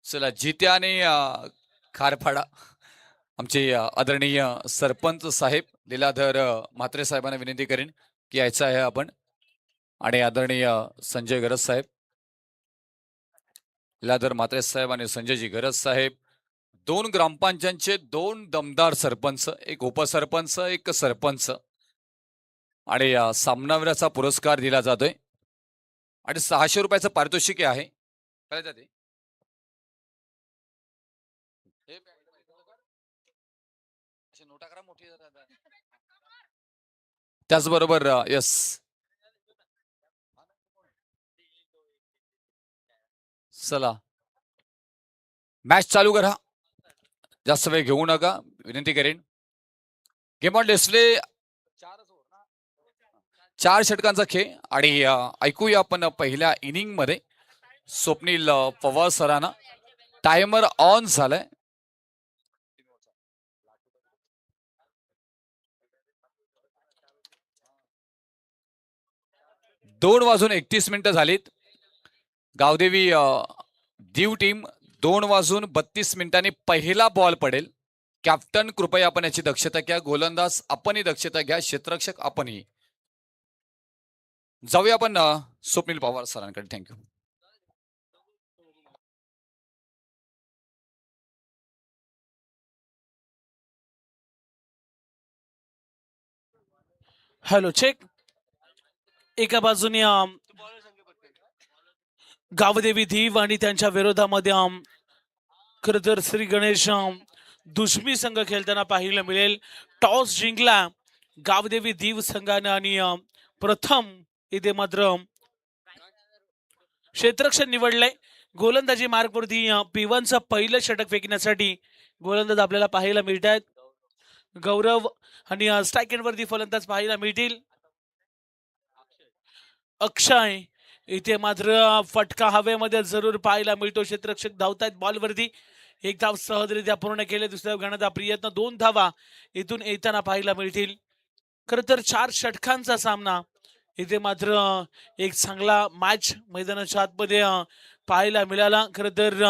चला जित्या आणि खारफाडा आमचे आदरणीय सरपंच साहेब लीलाधर म्हात्रे साहेबांना विनंती करेन की यायचं आहे आपण आणि आदरणीय संजय गरज साहेब लीलाधर म्हात्रे साहेब आणि संजयजी गरज साहेब दोन ग्रामपंचायतचे दोन दमदार सरपंच एक उपसरपंच एक सरपंच आणि सामनावीराचा पुरस्कार दिला जातोय आणि 600 रुपयाचं पारितोषिक आहे काय जाते नोटा करा मोठी त्याचबरोबर यस चला मॅच चालू करा जास्त वेळ घेऊ नका विनंती करेन गेम ऑन डिस्प्ले 4 षटकांचा खेळ आणि ऐकूया आपण पहिल्या इनिंग मध्ये स्वप्नील पवार सरांना टायमर ऑन झालाय दोन वाजून 31 मिनिटं झालीत गावदेवी दीव टीम 2 वाजून 32 मिनिटांनी पहिला बॉल पडेल कॅप्टन कृपया आपण याची दक्षता घ्या गोलंदाज आपणही दक्षता घ्या क्षेत्ररक्षक आपणही जाऊया आपण स्वप्नील पवार सरांकडे थँक्यू हॅलो चेक एका बाजूने गावदेवी धीव आणि त्यांच्या विरोधामध्ये खर तर श्री गणेश दुश्मी संघ खेळताना पाहायला मिळेल टॉस जिंकला गावदेवी दीव संघाने आणि प्रथम इथे मात्र क्षेत्ररक्षण निवडलंय गोलंदाजी मार्गवरती P1चं पहिलं षटक फेकण्यासाठी गोलंदाज आपल्याला पाहायला मिळत आहेत गौरव आणि स्ट्राईक एंडवरती फलंदाज पाहायला मिळतील अक्षय इथे मात्र फटका हवेमध्ये जरूर पाहायला मिळतो क्षेत्ररक्षक धावतायत बॉलवरती एक धाव सहजरित्या पूर्ण केले दुसऱ्या घेण्याचा प्रयत्न 2 धावा इथून येताना पाहायला मिळतील खर तर 4 षटकांचा सामना इथे मात्र एक चांगला मॅच मैदानाच्या आतमध्ये पाहायला मिळाला खर तर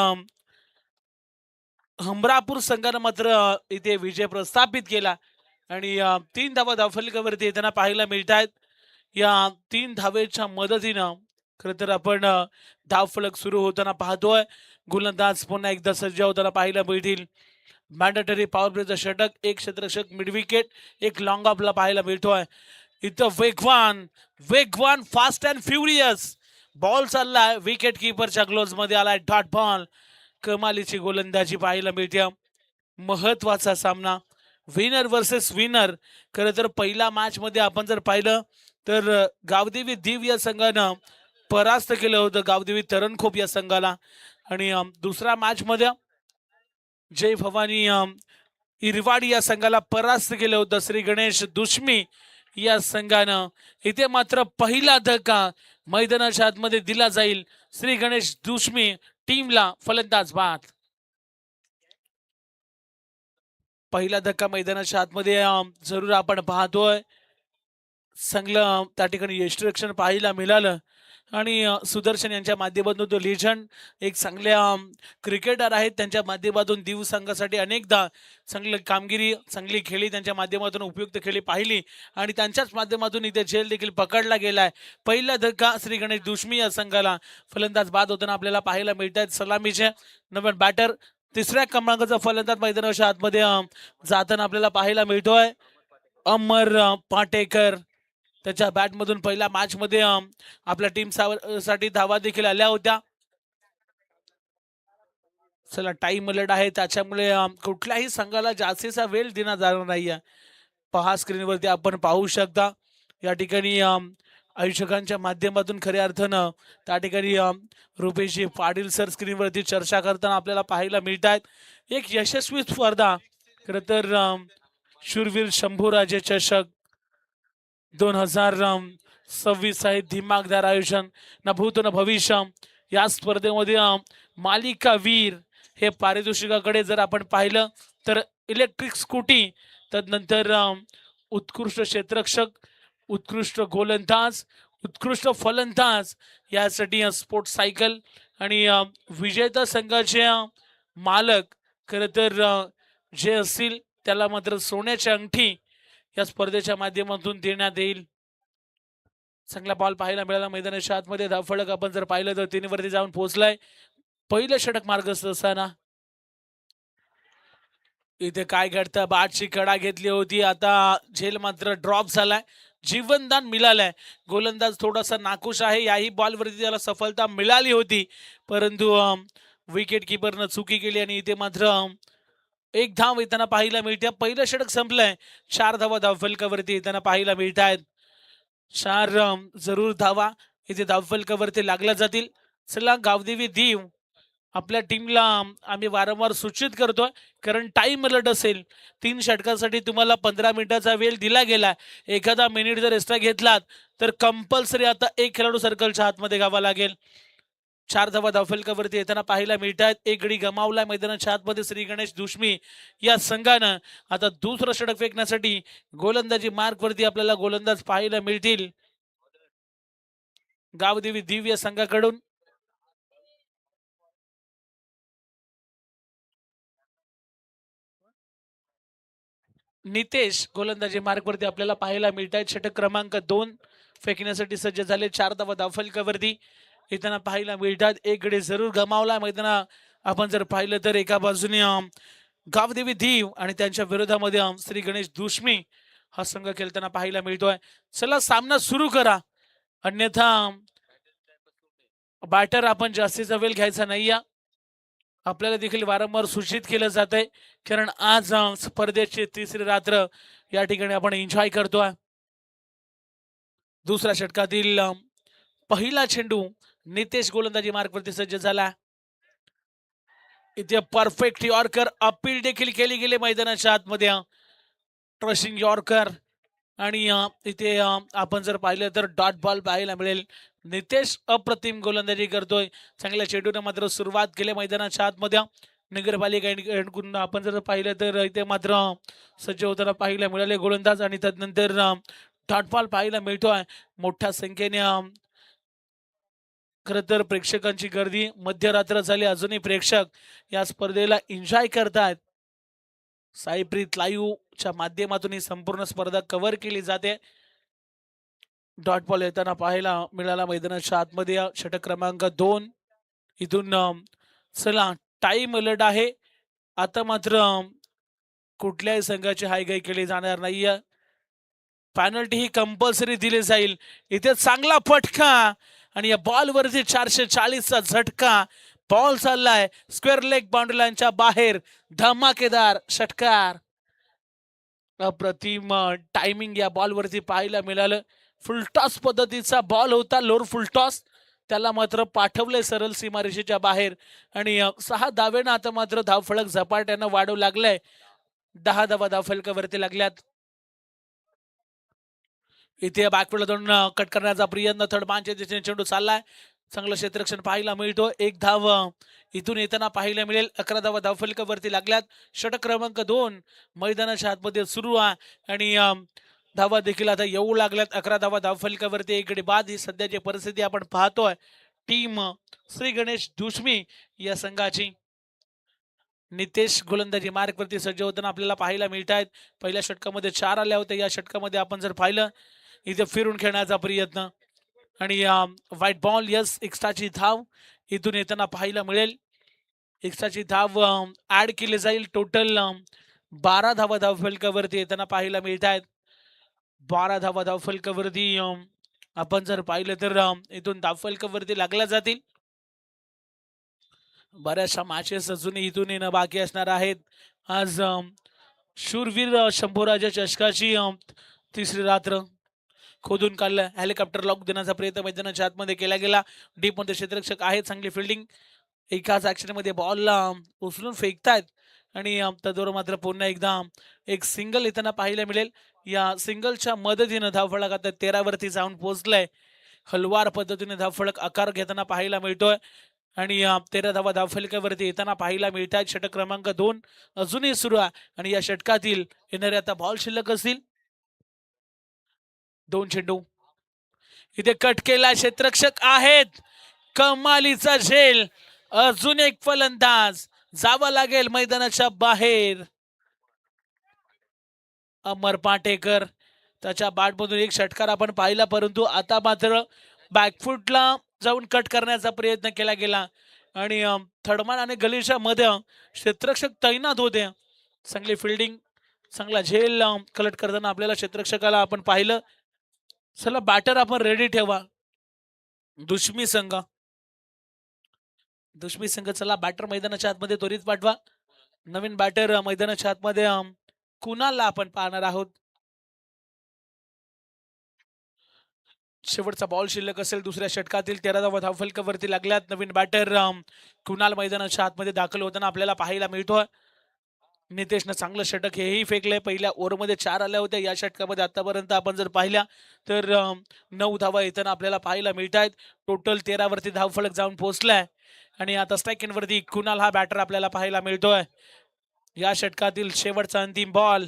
हमरापूर संघानं मात्र इथे विजय प्रस्थापित केला आणि 3 धावा धावफलकावरती येताना पाहायला मिळत आहेत या 3 धावेच्या मदतीनं खर तर आपण धावफलक सुरू होताना पाहतोय गोलंदाज पुन्हा एकदा सज्ज होताना पाहायला मिळतील मॅन्डेटरी पॉवर प्लेचं षटक एक क्षेत्ररक्षक मिड विकेट एक लॉंग ऑफला पाहायला मिळतोय इथं वेगवान फास्ट अँड फ्युरियस बॉल चाललाय विकेट किपरच्या ग्लोव्ज मध्ये आलाय डॉट बॉल कमालीची गोलंदाजी पाहायला मिळते महत्वाचा सामना विनर वर्सेस विनर खरं तर पहिला मॅच मध्ये आपण जर पाहिलं तर गावदेवी दीव या संघानं परास्त केलं होतं गावदेवी तरणखोप या संघाला आणि दुसरा मॅच मध्ये जय भवानी इरवाडी या संघाला परास्त केलं होतं श्री गणेश दुश्मी या संघानं इथे मात्र पहिला धक्का मैदानाच्या आतमध्ये दिला जाईल श्री गणेश दुश्मी टीमला फलंदाज बाद पहिला धक्का मैदानाच्या आतमध्ये जरूर आपण पाहतोय चांगलं त्या ठिकाणी यष्टिरक्षण पाहायला मिळालं आणि सुदर्शन यांच्या माध्यमातून तो लेजंड एक चांगल्या क्रिकेटर आहेत त्यांच्या माध्यमातून दीव संघासाठी अनेकदा चांगली कामगिरी चांगली खेळी त्यांच्या माध्यमातून उपयुक्त खेळी पाहिली आणि त्यांच्याच माध्यमातून इथे झेल देखील पकडला गेलाय पहिला धक्का श्री गणेश दुश्मी या संघाला फलंदाज बाद होताना आपल्याला पाहायला मिळत आहेत सलामीचे नवीन बॅटर तिसऱ्या क्रमांकाचा फलंदाज मैदानाच्या आतमध्ये जाताना आपल्याला पाहायला मिळतोय अमर पाटेकर त्याच्या बॅटमधून पहिल्या मॅच मध्ये आपल्या टीम साठी धावा देखील आल्या होत्या चला टाइम अलर्ट आहे त्याच्यामुळे कुठल्याही संघाला जास्तीचा वेळ देण्यात जाणार नाहीये पहा स्क्रीनवरती आपण पाहू शकता या ठिकाणी आयोजकांच्या माध्यमातून खऱ्या अर्थानं त्या ठिकाणी रुपेशजी पाटील सर स्क्रीनवरती चर्चा करताना आपल्याला पाहायला मिळत आहेत एक यशस्वी स्पर्धा खरं तर शूरवीर शंभूराजे चषक 2026 आहे दिमागदार आयोजन न भूत न भविष्य या स्पर्धेमध्ये मालिका वीर हे पारितोषिकाकडे जर आपण पाहिलं तर इलेक्ट्रिक स्कूटी तदनंतर उत्कृष्ट क्षेत्ररक्षक उत्कृष्ट गोलंदाज उत्कृष्ट फलंदाज यासाठी स्पोर्ट्स सायकल आणि विजेता संघाचे मालक खरं तर जे असतील त्याला मात्र सोन्याची अंगठी या स्पर्धेच्या माध्यमातून देण्यात येईल. चांगला बॉल पाहायला मिळाला मैदानाच्या आतमध्ये. धावफलक आपण जर पाहिलं तर 3 वरती जाऊन पोहोचलाय. पहिलं षटक मार्गस्थ असताना इथे काय घडतं, बाटची कडा घेतली होती, आता झेल मात्र ड्रॉप झालाय, जीवनदान मिळालंय. गोलंदाज थोडासा नाखुश आहे. याही बॉलवरती त्याला सफलता मिळाली होती, परंतु विकेट किपरनं चुकी केली आणि इथे मात्र एक धाव येताना पाहायला मिळते. पहिलं षटक संपलंय. 4 धावा धावफलकावरती येताना पाहायला मिळत आहेत. 4 जरूर धावा इथे धावफलकावरती लागल्या जातील. चला गावदेवी दीव आपल्या टीमला आम्ही वारंवार सूचित करतोय, कारण टाइम अलर्ट असेल. 3 षटकांसाठी तुम्हाला 15 मिनिटाचा वेळ दिला गेला. एखादा मिनिट जर एक्स्ट्रा घेतलात तर कंपल्सरी आता एक खेळाडू सर्कलच्या आतमध्ये गावा लागेल. 4 धावा धावफलकावरती येताना पाहायला मिळतात. एक गडी गमावला मैदानाच्या आतमध्ये श्री गणेश दुष्मी या संघानं. आता दुसरं षटक फेकण्यासाठी गोलंदाजी मार्कवरती आपल्याला गोलंदाज पाहायला मिळतील गावदेवी दिव्य संघाकडून. नितेश गोलंदाजी मार्कवरती आपल्याला पाहायला मिळत आहेत. षटक क्रमांक 2 फेकण्यासाठी सज्ज झाले. 4 धावा धावफलकावरती येताना पाहायला मिळतात. एक गडी जरूर गमावला मैदाना. आपण जर पाहिलं तर एका बाजूने गावदेवी दीव आणि त्यांच्या विरोधामध्ये श्री गणेश दुष्मी हा संघ खेळताना पाहायला मिळतोय. चला सामना सुरू करा, अन्यथा बॅटर आपण जास्तीचा वेळ घ्यायचा नाही. आपल्याला देखील वारंवार सूचित केलं जात आहे, कारण आज स्पर्धेची तिसरी रात्र या ठिकाणी आपण एन्जॉय करतोय. दुसऱ्या षटकातील पहिला चेंडू नितेश गोलंदाजी मार्कवरती सज्ज झाला. इथे परफेक्ट यॉर्कर अपील देखील केली गेली मैदानाच्या आतमध्ये. ट्रशिंग यॉर्कर आणि इथे आपण जर पाहिलं तर डॉट बॉल पाहायला मिळेल. नितेश अप्रतिम गोलंदाजी करतोय. चांगल्या चेंडूने मात्र सुरुवात केली मैदानाच्या आतमध्ये. नगरपालिका आपण जर पाहिलं तर इथे मात्र सज्ज होताना पाहायला मिळाले गोलंदाज आणि त्यानंतर डॉट बॉल पाहायला मिळतोय. मोठ्या संख्येने खरं तर प्रेक्षकांची गर्दी. मध्यरात्र झाली, अजूनही प्रेक्षक या स्पर्धेला एन्जॉय करतात. साईप्रीत लाईव्हच्या माध्यमातून ही संपूर्ण स्पर्धा कव्हर केली जाते. डॉट बॉल येताना पाहायला मिळाला मैदानाच्या आतमध्ये. षटक क्रमांक 2 इथून चला टाइम अलर्ट आहे. आता मात्र कुठल्याही संघाची हायगाई केली जाणार नाहीये. पेनल्टी ही कंपल्सरी दिली जाईल. इथे चांगला फटका आणि या बॉलवरती 440चा झटका. बॉल चाललाय स्क्वेअर लेग बाउंड्री लाईनच्या बाहेर. धमाकेदार षटकार. अप्रतिम टायमिंग या बॉलवरती पाहायला मिळालं. फुलटॉस पद्धतीचा बॉल होता, लोअर फुलटॉस. त्याला मात्र पाठवलंय सरळ सीमारेषेच्या बाहेर आणि 6 धावेनं आता मात्र धावफलक झपाट्यानं वाढू लागलाय. 10 धावा धावफलकावरती लागल्यात. इथे बॅकवर्ड जाऊन कट करण्याचा प्रयत्न. थर्ड बांचे दिशेने चेंडू चाललाय. चांगलं क्षेत्ररक्षण पाहायला मिळतो. एक धाव इथून येताना पाहायला मिळेल. 11 धावा धावफलकावरती लागल्यात. षटक क्रमांक 2 मैदानाच्या आतमध्ये सुरू आहे आणि धावा देखील आता येऊ लागल्यात. 11 धावा धावफलकावरती एक गडी बाद. ही सध्याची परिस्थिती आपण पाहतोय टीम श्री गणेश दुष्मी या संघाची. नितेश गोलंदाजी मार्कवरती सज्ज होताना आपल्याला पाहायला मिळत आहेत. पहिल्या षटकामध्ये 4 आल्या होत्या. या षटकामध्ये आपण जर पाहिलं इथे फिरून खेळण्याचा प्रयत्न आणि व्हाईट बॉल. यस, एक्स्ट्राची धाव इथून येताना पाहायला मिळेल. एक्स्ट्राची धाव ऍड केली जाईल. टोटल 12 धावा धावफलकावरती येताना पाहायला मिळत आहेत. 12 धावा धावफलकावरती आपण जर पाहिलं तर इथून धावफलकावरती लागल्या जातील. बऱ्याचशा मॅचेस अजूनही इथून येणं बाकी असणार आहेत. आज शूरवीर शंभूराजा चषकाची तिसरी रात्र. खोदून काढलं, हेलिकॉप्टर लॉक देण्याचा प्रयत्न मैदानाच्या आतमध्ये केला गेला. डीप मध्ये क्षेत्ररक्षक आहे, चांगली फिल्डिंग. एकाच ऍक्शनमध्ये बॉलला उचलून फेकतायत आणि तदवर मात्र पुन्हा एकदा एक सिंगल येताना पाहायला मिळेल. या सिंगलच्या मदतीनं धावफलक आता 13 वरती जाऊन पोहोचलंय. हलवार पद्धतीने धावफलक आकार घेताना पाहायला मिळतोय आणि 13 धावा धावफलकावरती येताना पाहायला मिळत आहेत. षटक क्रमांक 2 अजूनही सुरू आहे आणि या षटकातील येणारे आता बॉल शिल्लक असतील 2 चेंडू. इथे कट केला, क्षेत्ररक्षक आहेत. कमालीचा झेल. अजून एक फलंदाज जावं लागेल मैदानाच्या बाहेर. अमर पाटेकर त्याच्या बॅटमधून एक षटकार आपण पाहिला, परंतु आता मात्र बॅकफुटला जाऊन कट करण्याचा प्रयत्न केला गेला आणि थर्डमॅन आणि गलीच्या मध्ये क्षेत्ररक्षक तैनात होते. चांगली फिल्डिंग, चांगला झेल कलेक्ट करताना आपल्याला क्षेत्ररक्षकाला आपण पाहिलं. चला बॅटर आपण रेडी ठेवा. दुश्मी संघ चला बॅटर मैदानाच्या आतमध्ये त्वरित पाठवा. नवीन बॅटर मैदानाच्या आतमध्ये कुणालला आपण पाहणार आहोत. शेवटचा बॉल शिल्लक असेल दुसऱ्या षटकातील. 13 धावफलकावरती लागल्यात. नवीन बॅटर कुणाल मैदानाच्या आतमध्ये दाखल होताना आपल्याला पाहायला मिळतोय. नितेशनं चांगलं षटक हेही फेकलंय. पहिल्या ओव्हरमध्ये 4 आल्या होत्या. या षटकामध्ये आतापर्यंत आपण जर पाहिल्या तर 9 धावा येताना आपल्याला पाहायला मिळत आहेत. टोटल 13 वरती धावफलक जाऊन पोहोचलाय आणि आता स्ट्राईक वरती कुणाल हा बॅटर आपल्याला पाहायला मिळतोय. या षटकातील शेवटचा अंतिम बॉल.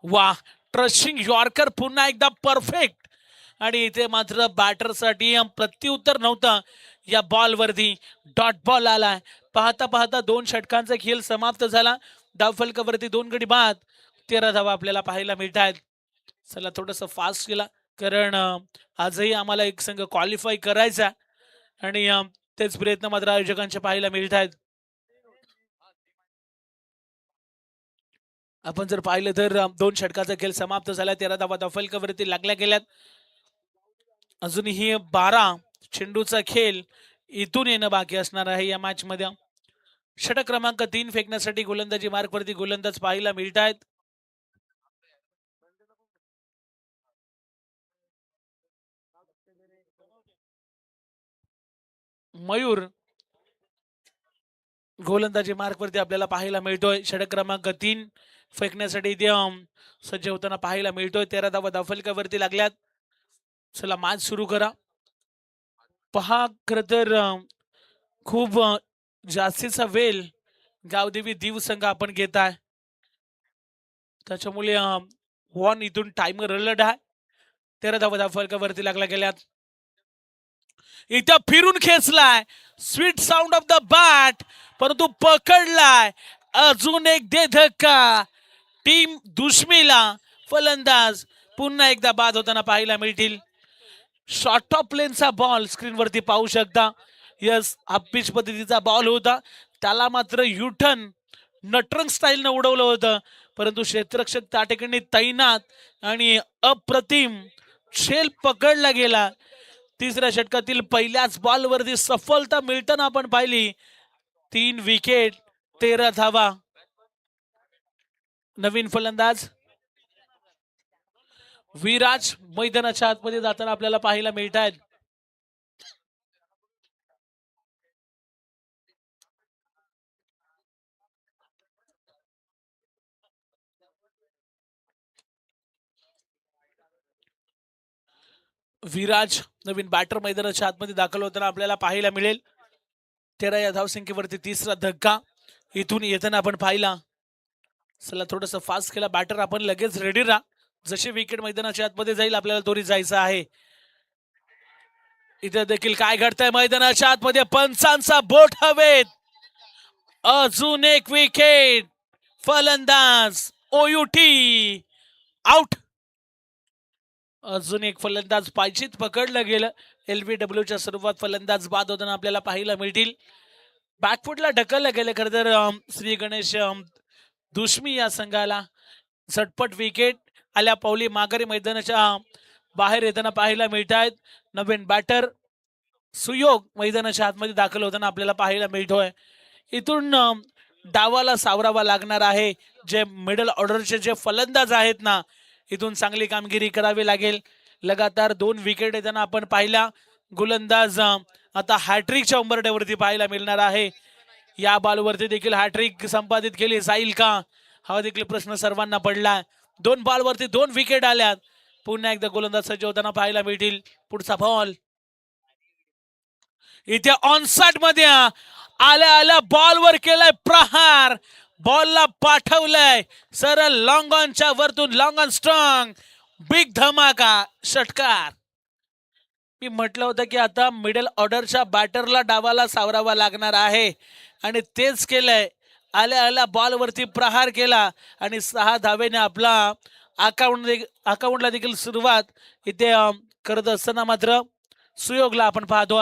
वा, ट्रशिंग यॉर्कर पुन्हा एकदा परफेक्ट. आणि इथे मात्र बॅटरसाठी प्रत्युत्तर नव्हतं. या बॉलवरती डॉट बॉल आलाय. पाहता पाहता 2 षटकांचा खेळ समाप्त झाला. धावफलकावरती 2 गडी बाद. 13 धावा आपल्याला पाहायला मिळत आहेत. चला थोडस फास्ट केला, कारण आजही आम्हाला एक संघ क्वालिफाय करायचा आणि तेच प्रयत्न मात्र आयोजकांचे पाहायला मिळत आहेत. आपण जर पाहिलं तर 2 षटकाचा खेळ समाप्त झाला. 13 धावा धावफलकावरती लागल्या गेल्यात. अजूनही 12 चेंडूचा खेळ इथून येणं बाकी असणार आहे या मॅच मध्ये. षटक क्रमांक 3 फेकण्यासाठी गोलंदाजी मार्कवरती गोलंदाज पाहायला मिळत आहेत. मयूर गोलंदाजी मार्कवरती आपल्याला पाहायला मिळतोय. षटक क्रमांक 3 फेकण्यासाठी इथे सज्ज होताना पाहायला मिळतोय. 13 धावा धावफलकावरती लागल्यात. चला मॅच सुरू करा. पहा, खर तर खूप जास्तीचा वेळ गावदेवी दीव संघ आपण घेत आहे, त्याच्यामुळे वॉन इथून टाइमर अलर्ट आहे. 13 धावा धावफलकावरती लागला गेल्यात. इथं फिरून खेचलाय. Sweet sound of the bat, परंतु पकडलाय. अजून एक दे धक्का. टीम दुश्मीला फलंदाज पुन्हा एकदा बाद होताना पाहायला मिळतील. शॉर्ट ऑफ प्लेनचा बॉल स्क्रीनवरती पाहू शकता. यस, हा पिच पद्धतीचा बॉल होता. त्याला मात्र युटर्न नटरंग स्टाईलनं उडवलं होतं, परंतु क्षेत्ररक्षक त्या ठिकाणी तैनात आणि अप्रतिम शेल पकडला गेला. तिसऱ्या षटकातील पहिल्याच बॉलवरती सफलता मिळताना आपण पाहिली. 3 विकेट, 13 धावा. नवीन फलंदाज विराज मैदानाच्या आतमध्ये जाताना आपल्याला पाहायला मिळत आहेत. विराज नवीन बॅटर मैदानाच्या आतमध्ये दाखल होताना आपल्याला पाहायला मिळेल. 13 या धावसंख्येवरती तिसरा धक्का इथून येताना आपण पाहिला. चला थोडस फास्ट केला बॅटर, आपण लगेच रेडी राहा. जसे विकेट मैदानाच्या आतमध्ये जाईल आपल्याला त्वरित जायचं आहे. इथे देखील काय घडतंय मैदानाच्या आतमध्ये. पंचांचा बोट हवेत. अजून एक विकेट. फलंदाज ओयुटी आउट. अजून एक फलंदाज पायचीत पकडलं गेलं. LBWच्या स्वरूपात फलंदाज बाद होताना आपल्याला पाहायला मिळतील. बॅकफुटला ढकललं गेलं. खरं तर श्री गणेश दुश्मी या संघाला झटपट विकेट आल्या पावली माघारी मैदानाच्या बाहेर येताना पाहायला मिळत आहेत. नवीन बॅटर सुयोग मैदानाच्या आतमध्ये दाखल होताना आपल्याला पाहायला मिळतोय. इथून डावाला सावरावा लागणार आहे. जे मिडल ऑर्डरचे जे फलंदाज आहेत ना, इथून चांगली कामगिरी करावी लागेल. लगातार 2 विकेट येताना आपण पाहिला. गोलंदाज आता हॅट्रिकच्या उंबरठ्यावरती पाहायला मिळणार आहे. या बॉलवरती देखील हॅट्रिक संपादित केली जाईल का, हा देखील प्रश्न सर्वांना पडला. 2 बॉलवरती 2 विकेट आल्यात. पुन्हा एकदा गोलंदाज सज्ज होताना पाहायला मिळतील. पुढचा बॉल इथे ऑनसाइड मध्ये आल्या आल्या बॉलवर केलाय प्रहार. बॉलला पाठवलंय सरळ लॉंग ऑनच्या वरतून. लॉंग ऑन स्ट्रॉंग, बिग धमाका षटकार. मी म्हटलं होतं की आता मिडल ऑर्डरच्या बॅटरला डावाला सावरावा लागणार आहे आणि तेच केलंय. आल्या आल्या बॉलवरती प्रहार केला आणि 6 धावेने आपला अकाउंटला देखील सुरुवात इथे करत असताना मात्र सुयोगला आपण पाहतो.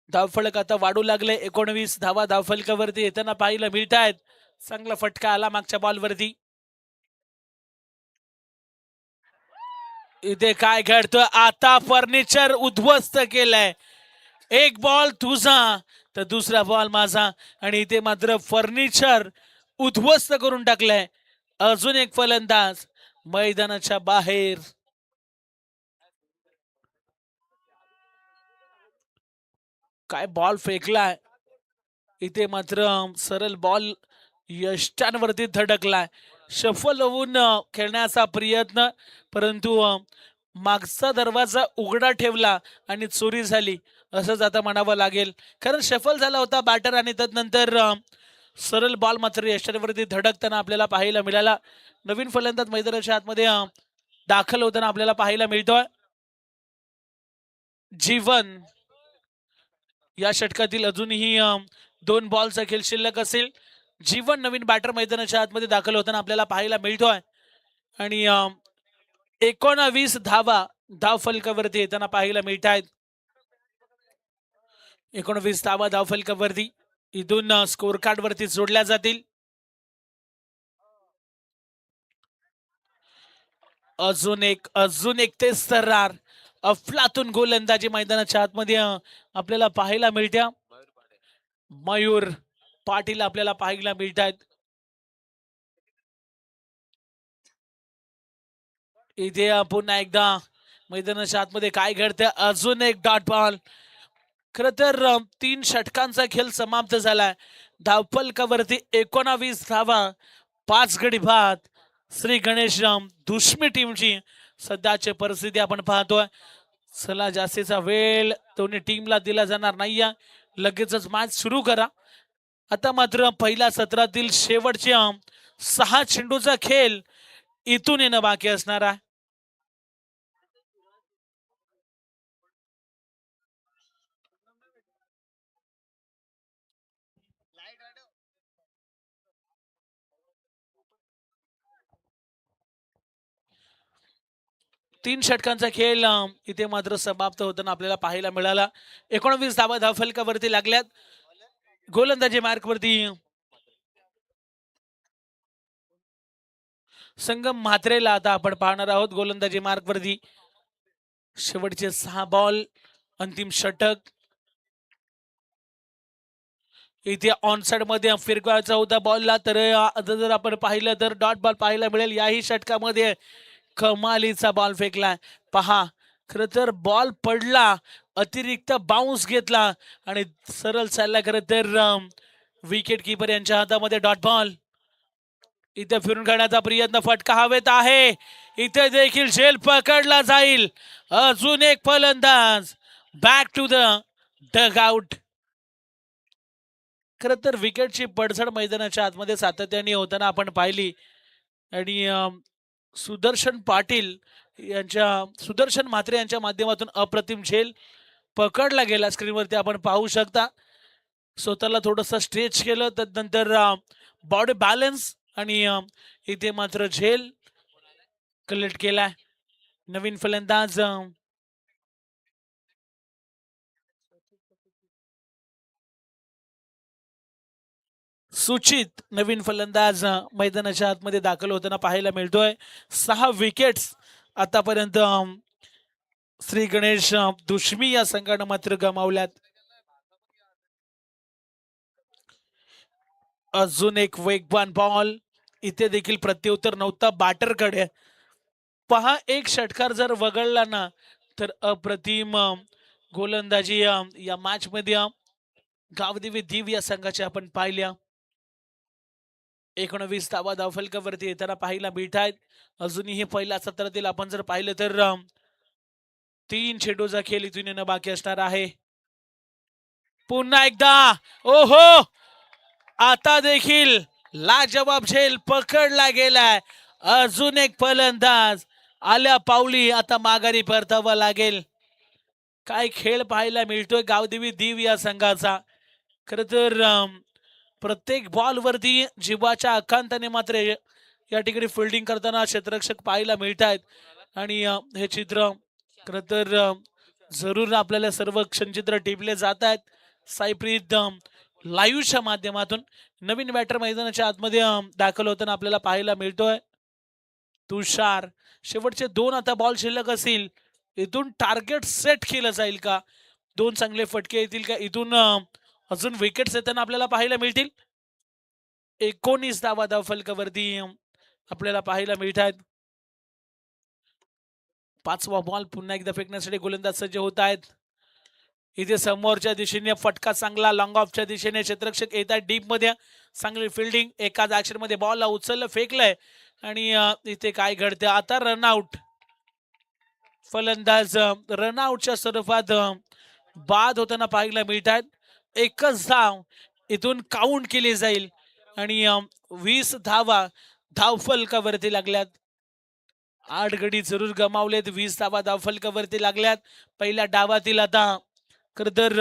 धावफलक आता वाढू लागले. 19 धावा धावफलकावरती येताना पाहायला मिळत आहेत. चांगला फटका आला मागच्या बॉलवरती. इथे काय घडतं आता फर्निचर उद्ध्वस्त केलंय. एक बॉल तुझा तर दुसरा बॉल माझा आणि इथे मात्र फर्निचर उद्ध्वस्त करून टाकलंय. अजून एक फलंदाज मैदानाच्या बाहेर. काय बॉल फेकलाय. इथे मात्र सरळ बॉल यष्ट्यांवरती धडकलाय. सफल होऊन खेळण्याचा प्रयत्न परंतु मागचा दरवाजा उघडा ठेवला आणि चोरी झाली असंच आता म्हणावं लागेल. कारण सफल झाला होता बॅटर आणि त्यानंतर सरळ बॉल मात्र यष्ट्यांवरती धडकताना आपल्याला पाहायला मिळाला. नवीन फलंदाज मैदानाच्या आतमध्ये दाखल होताना आपल्याला पाहायला मिळतोय. जीवन या षटकातील अजूनही 2 बॉलचा खेळ शिल्लक असेल. जीवन नवीन बॅटर मैदानाच्या आतमध्ये दाखल होताना आपल्याला पाहायला मिळतोय आणि 19 धावा धाव फलकावरती येताना पाहायला मिळत आहेत. 19 धावा धाव फलकावरती इथून स्कोर कार्ड वरती जोडल्या जातील. अजून एक तेच तर्रार अफलातून गोलंदाजी मैदानाच्या आतमध्ये आपल्याला पाहायला मिळत्या. मयूर पाटील आपल्याला पाहायला मिळत आहेत. इथे पुन्हा एकदा मैदानाच्या आतमध्ये काय घडतं. अजून एक डॉट बॉल. खर तर 3 षटकांचा खेळ समाप्त झालाय. धावफलकावरती 19 धावा 5 गडी बाद. श्री गणेश दुश्मी टीमची सध्याची परिस्थिती आपण पाहतोय. चला जास्तीचा वेळ दोन्ही टीमला दिला जाणार नाहीये. लगेचच मॅच सुरू करा. आता मात्र पहिल्या सत्रातील शेवटचे 6 चेंडूचा खेळ इथून येणं बाकी असणार आहे. तीन षटकांचा खेळ इथे मात्र समाप्त होताना आपल्याला पाहायला मिळाला. 19 धावा धावफलकावरती लागल्यात. गोलंदाजी मार्कवरती संगम म्हात्रेला आता आपण पाहणार आहोत. गोलंदाजी मार्कवरती शेवटचे 6 बॉल अंतिम षटक. इथे ऑनसाइड मध्ये फिरकायचा होता बॉलला तर आता जर आपण पाहिलं तर डॉट बॉल पाहायला मिळेल. याही षटकामध्ये कमालीचा बॉल फेकलाय पहा. खर तर बॉल पडला अतिरिक्त बाउन्स घेतला आणि सरळ चालला. खरं तर विकेट किपर यांच्या हातामध्ये डॉट बॉल. इथे फिरून काढण्याचा प्रयत्न फटका हवेत आहे. इथे देखील झेल पकडला जाईल. अजून एक फलंदाज back to the dugout. खर तर विकेटची पडझड मैदानाच्या आतमध्ये सातत्याने होताना आपण पाहिली आणि सुदर्शन म्हात्रे यांच्या माध्यमातून अप्रतिम झेल पकडला गेला. स्क्रीनवरती आपण पाहू शकता. स्वतःला थोडस स्ट्रेच केलं त्यानंतर बॉडी बॅलन्स आणि इथे मात्र झेल कलेक्ट केलाय. नवीन फलंदाज सूचित नवीन फलंदाज मैदानाच्या आतमध्ये दाखल होताना पाहायला मिळतोय. 6 विकेट्स आतापर्यंत श्री गणेश दुश्मी या संघानं मात्र गमावल्यात. अजून एक वेगवान बॉल. इथे देखील प्रत्युत्तर नव्हता बॅटरकडे. पहा एक षटकार जर वगळला ना तर अप्रतिम गोलंदाजी या मॅच मध्ये गावदेवी दीव या संघाचे आपण पाहिल्या. 19 धावा धावफलकावरती येताना पाहायला मिळत आहेत. अजूनही पहिल्या सत्रातील आपण जर पाहिलं तर 3 चेंडूचा खेळ इथून येणं बाकी असणार आहे. पुन्हा एकदा ओहो आता देखील लाजवाब झेल पकडला गेलाय. अजून एक फलंदाज आल्या पावली आता माघारी परतावं लागेल. काय खेळ पाहायला मिळतोय गावदेवी दीव या संघाचा. खर तर प्रत्येक बॉलवरती जीवाच्या आकांताने मात्र या ठिकाणी फिल्डिंग करताना क्षेत्ररक्षक पाहायला मिळत आहेत. आणि हे चित्र खर तर जरूर आपल्याला सर्व क्षणचित्र टिपले जात आहेत. साईप्रीत लाईव्हच्या माध्यमातून नवीन बॅटर मैदानाच्या आतमध्ये दाखल होताना आपल्याला पाहायला मिळतोय. तुषार शेवटचे 2 आता बॉल शिल्लक असतील. इथून टार्गेट सेट केलं जाईल का? 2 चांगले फटके येतील का? इथून अजून विकेट्स येताना आपल्याला पाहायला मिळतील. 19 धावा धावफलकावरती आपल्याला पाहायला मिळत आहेत. 5वा बॉल पुन्हा एकदा फेकण्यासाठी गोलंदाज सज्ज होत आहेत. इथे समोरच्या दिशेने फटका चांगला लॉंग ऑफच्या दिशेने क्षेत्ररक्षक येत आहेत डीप मध्ये. चांगली फिल्डिंग एकाच ऍक्शन मध्ये बॉलला उचललं फेकलंय आणि इथे काय घडते आता रनआउट. फलंदाज रनआउटच्या स्वरूपात बाद होताना पाहायला मिळत आहेत. एकच धाव इथून काउंट केली जाईल आणि 20 धावा धावफलकावरती लागल्यात. 8 गडी जरूर गमावलेत. 20 धावा धावफलकावरती लागल्यात. पहिल्या डावातील आता खर तर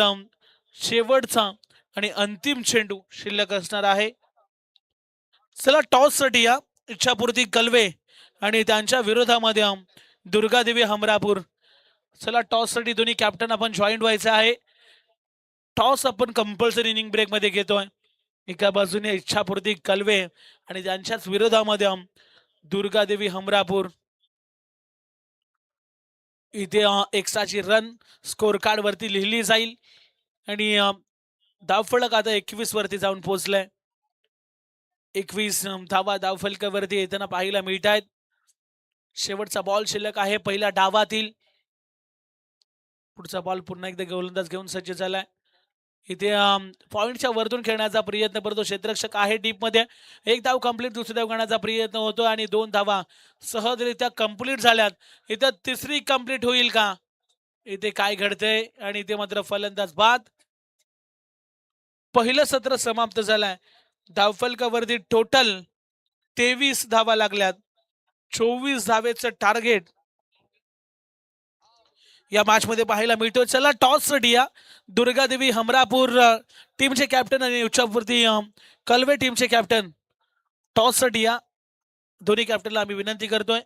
शेवटचा आणि अंतिम चेंडू शिल्लक असणार आहे. चला टॉस साठी या इच्छापूर्ती कलवे आणि त्यांच्या विरोधामध्ये दुर्गादेवी हमरापूर. चला टॉस साठी दोन्ही कॅप्टन आपण जॉईंट व्हायचं आहे. टॉस आपण कंपल्सरी इनिंग ब्रेक मध्ये घेतोय. एका बाजूने इच्छापूर्ती कलवे आणि त्यांच्याच विरोधामध्ये दुर्गादेवी हमरापूर. इथे एक्स्ट्राची रन स्कोर कार्ड वरती लिहिली जाईल आणि धावफलक आता 21 वरती जाऊन पोहोचलाय. 21 धावा धावफलकावरती येताना पाहायला मिळत आहेत. शेवटचा बॉल शिल्लक आहे पहिल्या डावातील. पुढचा बॉल पुन्हा एकदा गोलंदाज घेऊन सज्ज झालाय. इथे पॉइंटच्या वरतून खेळण्याचा प्रयत्न करतो क्षेत्ररक्षक आहे डीप मध्ये. एक धाव कंप्लीट दुसरी धाव करण्याचा प्रयत्न होतो आणि 2 धावा सहजरित्या कंप्लीट झाल्यात. इथं तिसरी कंप्लीट होईल का? इथे काय घडतंय आणि इथे मात्र फलंदाज बाद. पहिलं सत्र समाप्त झालंय. धावफलकावरती टोटल 23 धावा लागल्यात. 24 धावेचं टार्गेट या मॅच मध्ये पाहायला मिळतो. चला टॉस साठी या दुर्गादेवी हमरापूर टीमचे कॅप्टन आणि इच्छापूर्ती कलवे टीमचे कॅप्टन टॉस साठी या. दोन्ही कॅप्टनला आम्ही विनंती करतोय.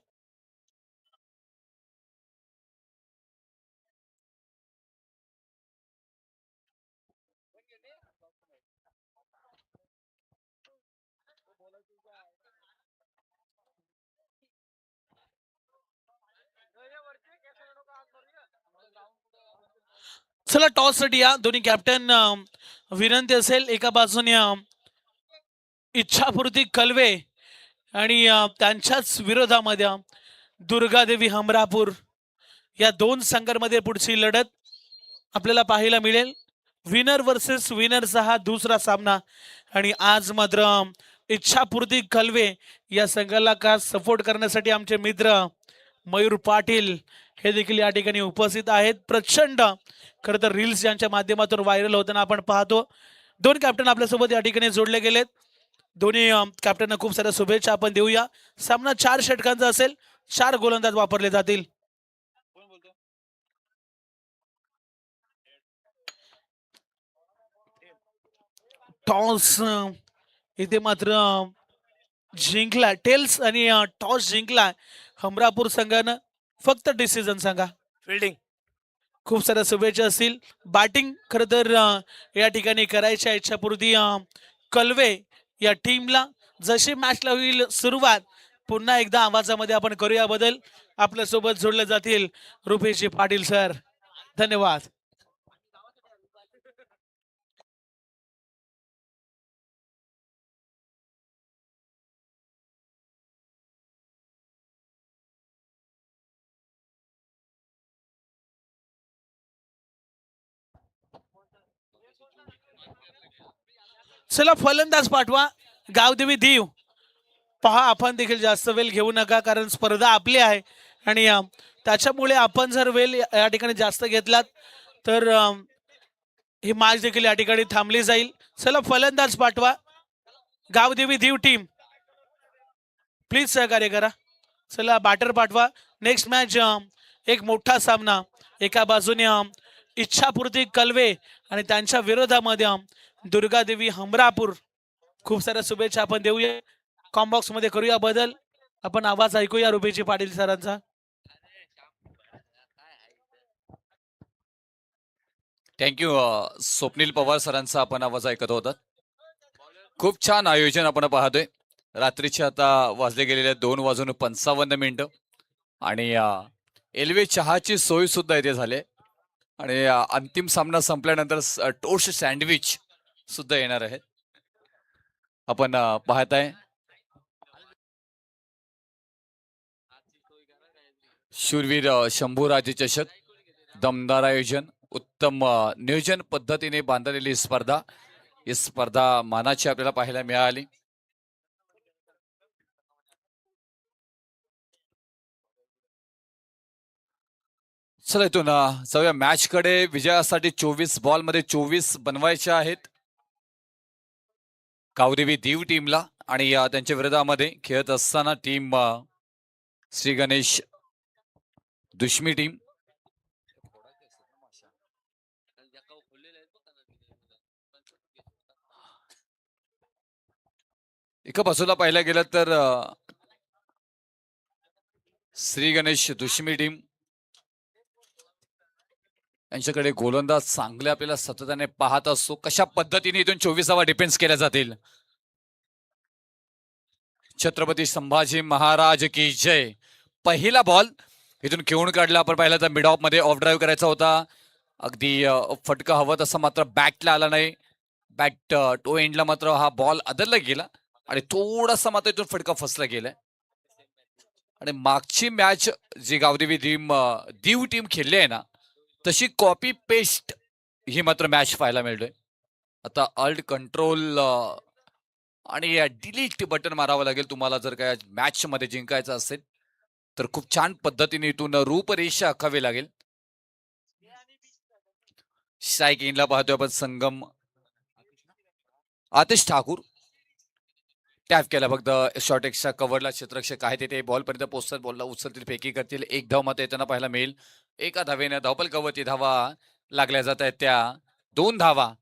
चला टॉस साठी या दोन्ही कॅप्टन विनंती असेल एका बाजूने इच्छापूर्ती कलवे आणि त्यांच्याच विरोधामध्ये दुर्गादेवी हमरापूर. या 2 संघांमध्ये पुढची लढत आपल्याला पाहायला मिळेल. विनर वर्सेस विनरचा हा दुसरा सामना आणि आज मात्र इच्छापूर्ती कलवे या संघाला का सपोर्ट करण्यासाठी आमचे मित्र मयूर पाटील हे देखील या ठिकाणी उपस्थित आहेत. प्रचंड खरं तर रील्स यांच्या माध्यमातून व्हायरल होताना आपण पाहतो. 2 कॅप्टन आपल्यासोबत या ठिकाणी जोडले गेलेत. दोन्ही कॅप्टनना खूप साऱ्या शुभेच्छा आपण देऊया. सामना 4 षटकांचा असेल. 4 गोलंदाज वापरले जातील. टॉस इथे मात्र जिंकला टेल्स आणि टॉस जिंकला हमरापूर संघानं. फक्त डिसिजन सांगा. फिल्डिंग खूप साऱ्या शुभेच्छा असतील. बॅटिंग खरं तर या ठिकाणी करायच्या इच्छापूर्ती कलवे या टीमला. जशी मॅचला होईल सुरुवात पुन्हा एकदा आवाजामध्ये आपण करूया बदल. आपल्यासोबत जोडले जातील रुपेशजी पाटील सर. धन्यवाद. चला फलंदाज पाठवा गावदेवी दीव. पहा आपण देखील जास्त वेळ घेऊ नका कारण स्पर्धा आपली आहे आणि त्याच्यामुळे आपण जर वेळ या ठिकाणी जास्त घेतलात तर ही मॅच देखील या ठिकाणी थांबली जाईल. चला फलंदाज पाठवा गावदेवी दीव टीम. प्लीज सहकार्य करा. चला बॅटर पाठवा. नेक्स्ट मॅच एक मोठा सामना. एका बाजूने इच्छापूर्ती कलवे आणि त्यांच्या विरोधामध्ये दुर्गादेवी हमरापूर. खूप साऱ्या शुभेच्छा आपण देऊया. कॉम्बॉक्स मध्ये करूया बदल. आपण आवाज ऐकूया रुपेजी पाटील सरांचा. थँक्यू. स्वप्नील पवार सरांचा आपण आवाज ऐकत होता. खूप छान आयोजन आपण पाहतोय. रात्रीचे आता वाजले गेलेले 2:55 आणि एल्वे चहाची सोय सुद्धा इथे झाली आणि अंतिम सामना संपल्यानंतर टोस्ट सँडविच सुद्धा येणार आहेत. आपण पाहताय शूरवीर शंभूराजे चषक. दमदार आयोजन, उत्तम नियोजन पद्धतीने बांधलेली स्पर्धा. ही स्पर्धा मानाची आपल्याला पाहायला मिळाली. चला इथून जाऊया मॅच कडे. विजयासाठी 24 बॉल मध्ये 24 बनवायचे आहेत गावदेवी दीव टीमला आणि त्यांच्या विरोधामध्ये खेळत असताना टीम श्री गणेश दुश्मी टीम. एका बाजूला पाहिलं गेलं तर श्री गणेश दुश्मी टीम यांच्याकडे गोलंदाज चांगले आपल्याला सातत्याने पाहत असतो. कशा पद्धतीने इथून 24वा डिफेन्स केल्या जातील. छत्रपती संभाजी महाराज की जय. पहिला बॉल इथून खेळून काढला. आपण पाहिलं तर मिड ऑफ मध्ये ऑफ ड्राईव्ह करायचा होता. अगदी फटका हवं तसं मात्र बॅटला आला नाही. बॅट टो एंडला मात्र हा बॉल अदरला गेला आणि थोडासा मात्र इथून फटका फसला गेलाय. आणि मागची मॅच जी गावदेवी दीव टीम खेळली आहे ना, तशी कॉपी पेस्ट ही मात्र मॅच पाहायला मिळतोय. आता अल्ट कंट्रोल आणि डिलीट बटन मारावं लागेल तुम्हाला जर काय मॅच मध्ये जिंकायचं असेल तर. खूप छान पद्धतीने इथून रूपरेषा आखावी लागेल. स्ट्राईक इनला पाहतोय आपण संगम. आतिश ठाकूर टॅप केला फक्त. शॉर्ट एक्स्ट्रा कव्हरला क्षेत्ररक्षक आहे तिथे बॉल पर्यंत पोहोचतात. बॉलला उचलतील, फेकी करतील. एक धाव मात्र येताना पाहायला मिळेल. एका धावेने धावपल कवरती धावा लागल्या जात आहेत. त्या 2 धावा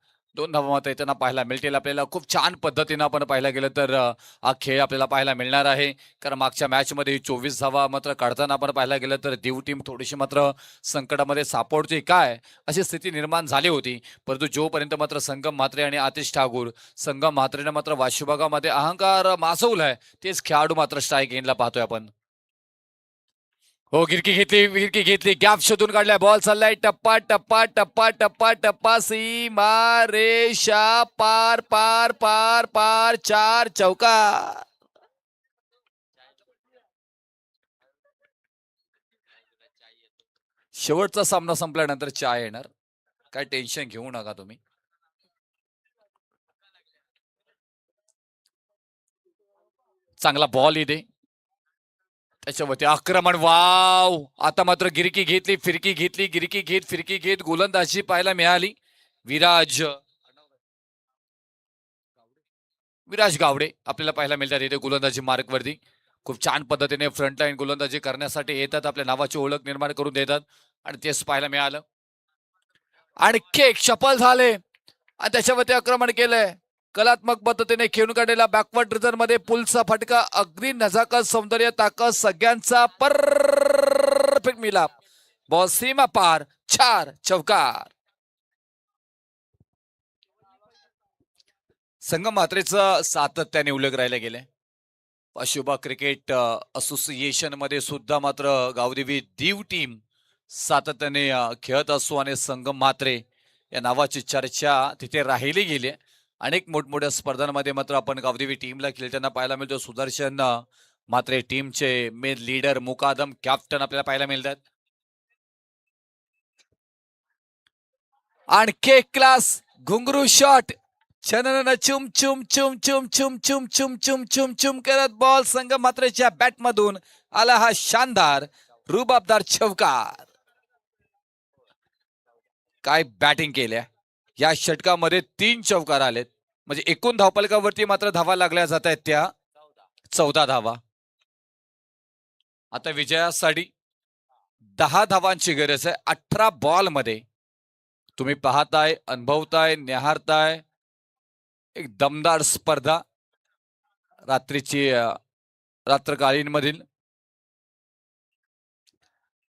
मात्र येताना पाहायला मिळतील आपल्याला. खूप छान पद्धतीनं आपण पाहायला गेलं तर हा खेळ आपल्याला पाहायला मिळणार आहे. कारण मागच्या मॅच मध्ये 24 धावा मात्र काढताना आपण पाहायला गेलं तर दीव टीम थोडीशी मात्र संकटामध्ये सापडते काय अशी स्थिती निर्माण झाली होती. परंतु जोपर्यंत मात्र संगम म्हात्रे आणि आतिश ठाकूर, संगम म्हात्रेने मात्र वाशुभागामध्ये अहंकार माजवलाय, तेच खेळाडू मात्र स्ट्राईक एंडला पाहतोय आपण. हो, गिरकी घेतली, गॅप शोधून काढलाय. बॉल चाललाय टप्पा टप्पा टप्पा टप्पा टप्पा. सीमा रेषा पार पार पार पार. 4 चौका. शेवटचा सामना संपल्यानंतर चाय येणार, काय टेन्शन घेऊ नका तुम्ही. चांगला बॉल इथे त्याच्यावरती आक्रमण. वाव. आता मात्र गिरकी घेतली, फिरकी घेतली, गिरकी घेत फिरकी घेत गोलंदाजी पाहायला मिळाली. विराज गावडे आपल्याला पाहायला मिळतात इथे गोलंदाजी मार्क वरती. खूप छान पद्धतीने फ्रंटलाईन गोलंदाजी करण्यासाठी येतात, आपल्या नावाची ओळख निर्माण करून देतात आणि तेच पाहायला मिळालं. आणखी एक शफल झाले आणि त्याच्यावरती आक्रमण केलंय. कलात्मक पद्धतीने खेळून काढलेला बॅकवर्ड रिझन मध्ये पुलचा फटका. अगदी नजाकत, सौंदर्य, ताकद सगळ्यांचा परफेक्ट मिलाप. बॉल सीमा पार. 4 चौकार. संगम म्हात्रेचं सातत्याने उल्लेख राहिला गेले. अशुभा क्रिकेट असोसिएशन मध्ये सुद्धा मात्र गावदेवी दीव टीम सातत्याने खेळत असतो आणि संगम म्हात्रे या नावाची चर्चा तिथे राहिली गेली. अनेक मोठमोठ्या स्पर्धांमध्ये मात्र आपण गावदेवी टीमला खेळताना पाहायला मिळतो. सुदर्शन म्हात्रे टीमचे मेन लीडर, मुकादम कॅप्टन आपल्याला पाहायला मिळतात. आणखी क्लास घुंगरू शॉट. चनन चुम चुम चुम चुम चुम चुम चुम चुम चुम चुम करत बॉल संगम म्हात्रेच्या बॅट मधून आला हा शानदार रुबाबदार चौकार. काय बॅटिंग केल्या या षटकामध्ये. 3 चौकार आलेत म्हणजे एकूण धावपलकावरती मात्र धावा लागल्या जात आहेत त्या 14 धावा. आता विजयासाठी 10 धावांची गरज आहे 18 बॉल मध्ये. तुम्ही पाहताय, अनुभवताय, न्याहारताय एक दमदार स्पर्धा रात्रीची रात्रकालीन मधील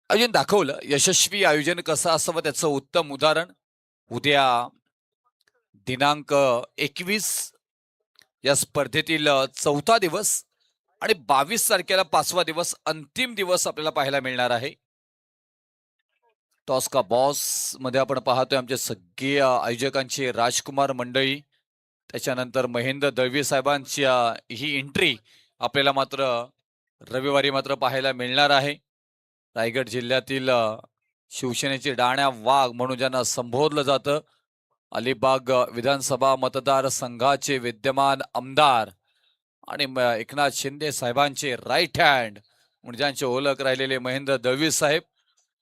आयोजन दाखवलं. यशस्वी आयोजन कसं असावं त्याचं उत्तम उदाहरण उद्या दिनांक 21 या स्पर्धेतील चौथा दिवस आणि 22 तारखेला 5वा दिवस अंतिम दिवस आपल्याला पाहायला मिळणार आहे. टॉस का बॉस मध्ये आपण पाहतोय आमचे सगळे आयोजकांची राजकुमार मंडळी, त्याच्यानंतर महेंद्र दळवी साहेबांची ही एंट्री आपल्याला मात्र रविवारी मात्र पाहायला मिळणार आहे. रायगड जिल्ह्यातील शिवसेनेचे डाण्या वाघ म्हणून ज्यांना संबोधलं जातं, अलिबाग विधानसभा मतदारसंघाचे विद्यमान आमदार आणि एकनाथ शिंदे साहेबांचे राईट हँड म्हणून ज्यांची ओळख राहिलेले महेंद्र दळवी साहेब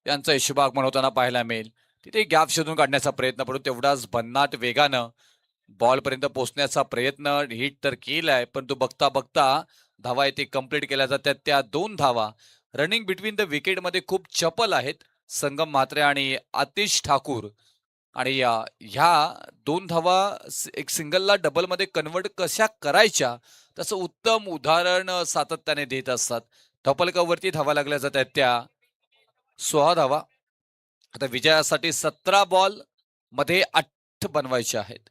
यांचा शुभागमन होताना पाहायला मिळेल. तिथे गॅप शोधून काढण्याचा प्रयत्न पडतो, तेवढाच भन्नाट वेगानं बॉल पर्यंत पोहोचण्याचा प्रयत्न हिट तर केलाय, परंतु बघता बघता धावा येथे कंप्लीट केल्या जातात. त्या 2 धावा रनिंग बिटवीन द विकेट मध्ये खूप चपल आहेत संगम म्हात्रे आणि आतिश ठाकूर. आणि ह्या 2 धावा एक सिंगलला डबल मध्ये कन्वर्ट कशा करायच्या त्याचं उत्तम उदाहरण सातत्याने देत असतात. धपलकावरती धावा लागल्या जातात त्या 16 धावा. आता विजयासाठी 17 बॉल मध्ये 8 बनवायचे आहेत.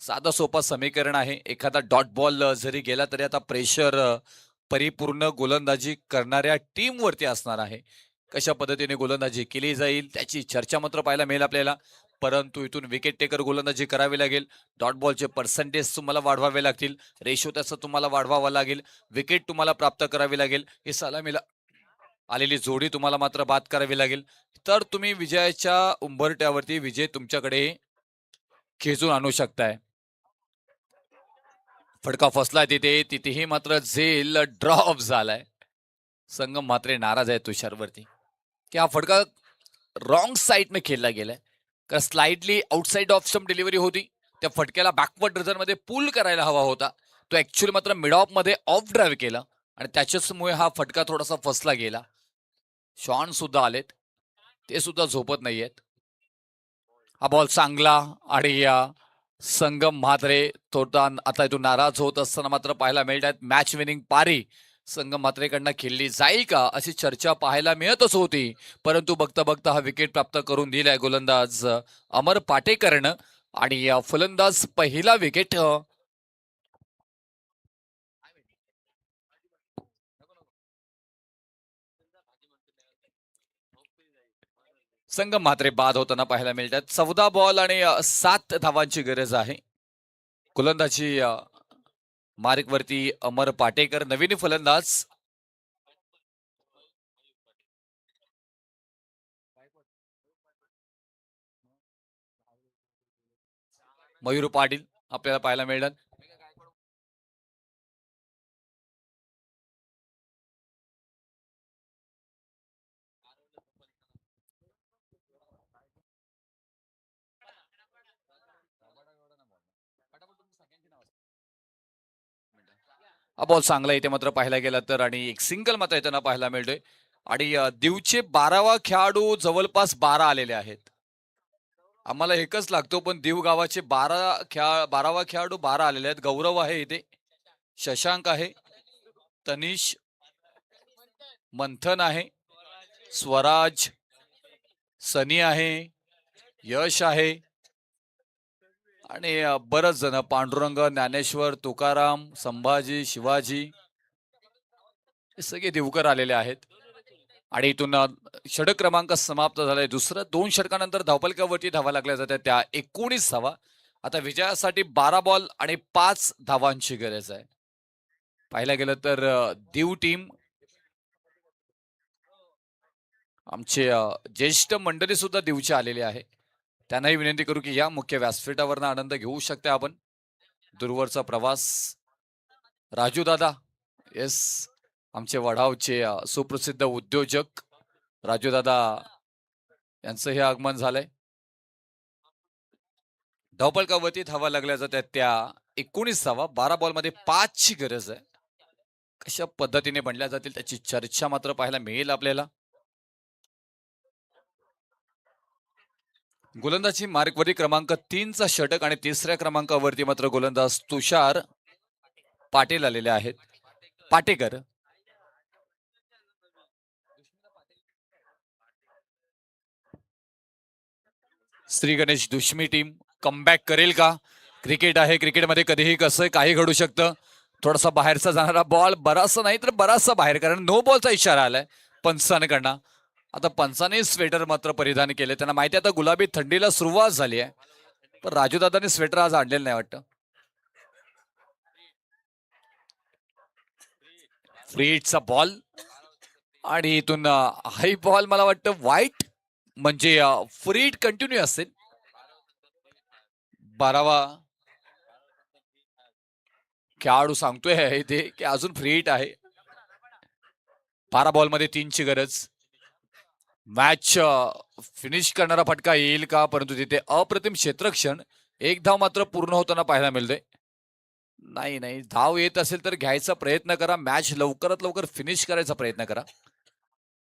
साधं सोपं समीकरण आहे. एखादा डॉट बॉल जरी गेला तरी आता प्रेशर परिपूर्ण गोलंदाजी करणाऱ्या टीम वरती असणार आहे. कशा पद्धतीने गोलंदाजी केली जाईल त्याची चर्चा मात्र पाहायला मिळेल आपल्याला, परंतु इथून विकेट टेकर गोलंदाजी करावी लागेल. डॉट बॉलचे पर्सेंटेज तुम्हाला वाढवावे लागतील, रेशो त्याचा तुम्हाला वाढवावा लागेल, विकेट तुम्हाला प्राप्त करावी लागेल, हे सलामीला आलेली जोडी तुम्हाला मात्र बाद करावी लागेल, तर तुम्ही विजयाच्या उंबरट्यावरती विजय तुमच्याकडे खेचून आणू शकताय. फटका फसलाय तिथेही मात्र झेल ड्रॉप झालाय. संगम म्हात्रे नाराज आहे तुषारवरती की हा फटका रॉंग साईडने खेळला गेलाय. कारण slightly outside off stump delivery होती, त्या फटक्याला बॅकवर्ड रिझन मध्ये पुल करायला हवा होता, तो ऍक्च्युअली मात्र मिड ऑफ मध्ये ऑफ ड्राईव्ह केला आणि त्याच्याचमुळे हा फटका थोडासा फसला गेला. शॉन सुद्धा आलेत, ते सुद्धा झोपत नाहीयेत. हा बॉल चांगला आणि संगम म्हात्रे थोडा आता इथून नाराज होत असताना मात्र पाहायला मिळतात. मॅच विनिंग पारी संगम म्हात्रेकडनं खेळली जाईल का अशी चर्चा पाहायला मिळतच होती, परंतु बघता बघता हा विकेट प्राप्त करून दिलाय गोलंदाज अमर पाटेकरनं आणि फलंदाज पहिला विकेट संगम म्हात्रे बाद होताना पाहायला मिळतात. 14 बॉल आणि 7 धावांची गरज आहे. गोलंदाजी मार्कवरती अमर पाटेकर, नवीन फलंदाज मयूर पाटील आपल्याला पाहायला मिळतात. हा बॉल चांगला इथे मात्र पाहायला गेला तर आणि एक सिंगल मात्र येताना पाहायला मिळतोय. आणि दिवचे 12वा खेळाडू जवळपास 12 आलेले आहेत. आम्हाला एकच लागतो पण दीव गावाचे 12वा खेळाडू 12 आलेले आहेत. गौरव आहे इथे, शशांक आहे, तनिष, मंथन आहे, स्वराज, सनी आहे, यश आहे आणि बरच जण पांडुरंग, ज्ञानेश्वर, तुकाराम, संभाजी, शिवाजी हे सगळे दिवकर आलेले आहेत. आणि इथून षटक क्रमांक समाप्त झालाय. दुसरं 2 षटकानंतर धावपलकावरती धावा लागल्या जातात त्या 19 धावा. आता विजयासाठी 12 बॉल आणि 5 धावांची गरज आहे. पाहायला गेलं तर दीव टीम आमचे ज्येष्ठ मंडळी सुद्धा दिवचे आलेले आहे. त्यांनाही विनंती करू की या मुख्य व्यासपीठावरनं आनंद घेऊ शकता आपण. दूरवरचा प्रवास राजू दादा, येस, आमचे वढावचे सुप्रसिद्ध उद्योजक राजू दादा यांचं हे आगमन झालंय. धावपलकावरती धावा लागल्या जातात त्या 19 धावा. 12 बॉल मध्ये 5 ची गरज आहे. कशा पद्धतीने बनल्या जातील त्याची चर्चा मात्र पाहायला मिळेल आपल्याला. गोलंदाजी मार्कवरती क्रमांक 3चा षटक आणि तिसऱ्या क्रमांकावरती मात्र गोलंदाज तुषार पाटील आलेले आहेत. पाटेकर. श्री गणेश दुष्मी टीम कमबॅक करेल का? क्रिकेट आहे, क्रिकेटमध्ये कधीही कसं काही घडू शकतं. थोडासा बाहेरचा जाणारा बॉल, बराचसा नाही तर बराचसा बाहेर, कारण नो बॉलचा इशारा आलाय पंचांकडनं. आता पंचाने स्वेटर मात्र परिधान केले. त्यांना माहिती आता गुलाबी थंडीला सुरुवात झाली आहे, पण राजूदादांनी स्वेटर आज आणलेलं नाही वाटतं. फ्रीटचा बॉल आणि इथून हाय बॉल, मला वाटतं वाईट, म्हणजे फ्रीट कंटिन्यू असेल. 12वा खेळाडू सांगतोय इथे की अजून फ्रीट आहे. 12 बॉलमध्ये 3ची गरज. मॅच फिनिश करणारा फटका येईल का? परंतु तिथे अप्रतिम क्षेत्रक्षण, एक धाव मात्र पूर्ण होताना पाहायला मिळते. नाही नाही, धाव येत असेल तर घ्यायचा प्रयत्न करा. मॅच लवकरात लवकर फिनिश करायचा प्रयत्न करा,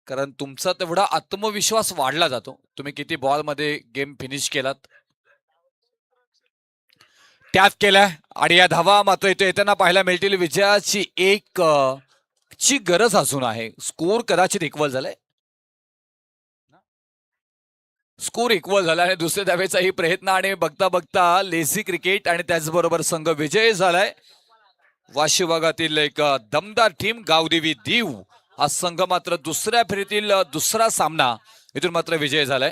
कारण तुमचा तेवढा आत्मविश्वास वाढला जातो. तुम्ही किती बॉलमध्ये गेम फिनिश केलात. त्यात केलाय आणि या धावा मात्र इथे येताना पाहायला मिळतील. विजयाची एक ची गरज अजून आहे. स्कोर कदाचित इक्वल झालाय. स्कोर इक्वल झाला आणि दुसऱ्या धावेचाही प्रयत्न आणि बघता बघता लेझी क्रिकेट आणि त्याचबरोबर संघ विजय झालाय. वाशी विभागातील एक दमदार टीम गावदेवी दीव हा संघ मात्र दुसऱ्या फेरीतील दुसरा सामना इथून मात्र विजय झालाय.